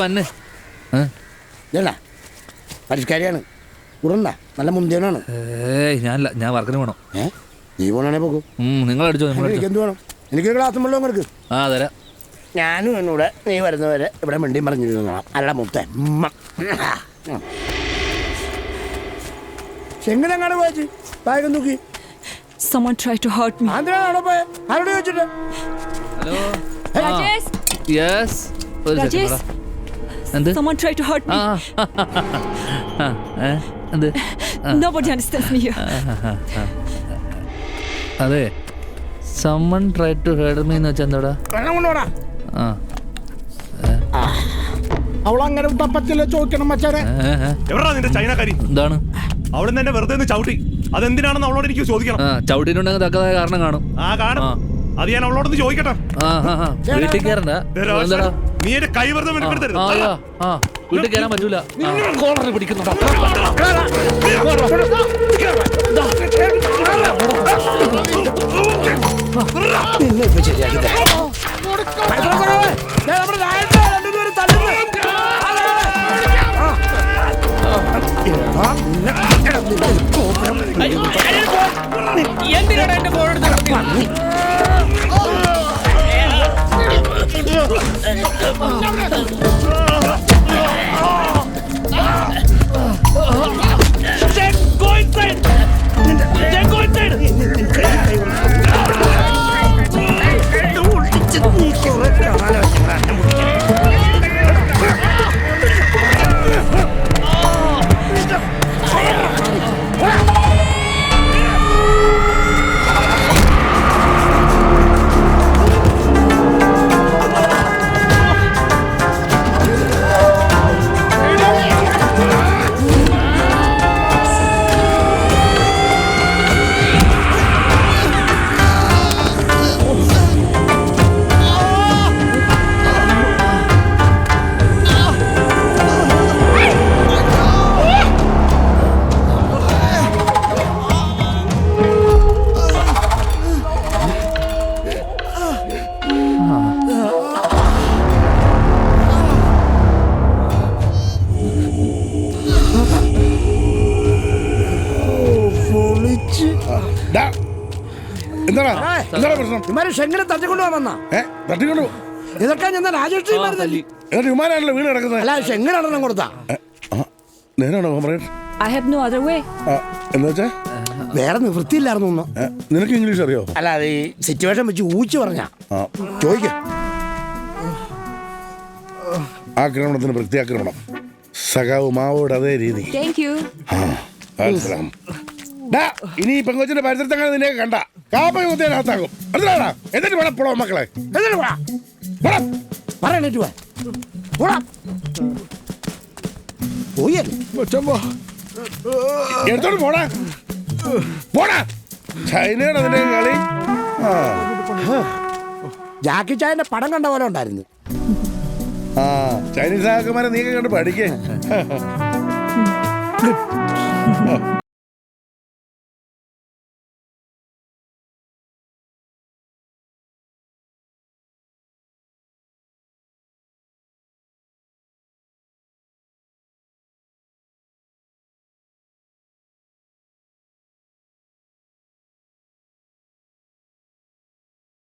വന്ന് ഇല്ല പരിഷ്കാരിയാണ് ഉറണ്ട നല്ല മുന്തിയനാണ്. ഞാനില്ല, ഞാൻ വർക്കിന് പോകണം. നീ പോണേ പോകും. നിങ്ങൾ അടിച്ചോ. എനിക്ക് എന്ത് വേണം? എനിക്ക് ഗ്ലാസും വെള്ളം കൊടുക്ക്. തരാം. ഞാനും എന്നൂടെ നീ വരുന്നവരെ ഇവിടെ മിണ്ടിയും പറഞ്ഞിരുന്നോളാം. അല്ല മുത്തേ എങ്ങനെങ്ങാണ് പോയച്ച് ബാഗം തൂക്കി? Someone tried to hurt me. ആന്ധ്രാണോ പോയ? ആരോട് ചോദിച്ചിട്ട്? Hello. Rajesh. Yes. Rajesh. Someone tried to hurt me. എന്ത്? Nobody understands me here. അതെ, someone tried to hurt me എന്ന് വെച്ചാൽ എന്താടാ? വെള്ളം കൊണ്ടുപോടാ. അവളങ്ങനെ തപ്പത്തില്ല ചോദിക്കണം മച്ചാനെ. എവിടാ നിന്റെ ചൈനക്കാരി? എന്താണ്? അവിടെ നിന്ന് എന്നെ വെറുതെ ചവിട്ടി. അതെന്തിനാണെന്ന് അവളോട് എനിക്ക് ചോദിക്കണം. ചവിട്ടിട്ടുണ്ടെങ്കിൽ തക്കതായ കാരണം കാണും. കാണും. അത് ഞാൻ അവളോടൊന്ന് ചോദിക്കട്ടെ. വീട്ടിൽ കയറണ്ട. നീ എന്റെ കൈ വെറുതെ വെളിപ്പെടുത്തരുത്. വീട്ടിൽ കയറാൻ പറ്റൂല. കോളർ പിടിക്കുന്നുണ്ടോ? ശരിയാക്കി എന്തിനാണ് എന്റെ ഫോൺ എടുത്ത്? വീട് കിടക്കുന്നത്. അല്ല എങ്ങനെയാണെന്നും കൊടുത്താ I have no other way. വേറെ നിവൃത്തിയില്ലായിരുന്നു. നിനക്ക് ഇംഗ്ലീഷ് അറിയോ? അല്ല അത് ഈ സിറ്റുവേഷൻ വെച്ച് ഊച്ചു പറഞ്ഞ ചോദിക്ക. ആക്രമണത്തിന് പ്രത്യാക്രമണം. സഖാവ് മാവോട് അതേ രീതി. ഇനി ഈ പെങ്കൊച്ചിന്റെ പരിസരത്തങ്ങനെ നിന്നെ കണ്ട കാപ്പകുത്തേനകത്താകും. എന്നിട്ട് വേണം പോളോ മക്കളെ. എടുത്തോണ്ട് പോടാ പോടാ. ചൈനയുടെ അതിന്റെ കളി. ജാക്കി ചായന്റെ പടം കണ്ട പോലെ ഉണ്ടായിരുന്നു. ചൈനീസ് ആക്കന്മാരെ നീക്കം കണ്ട് പഠിക്കേ.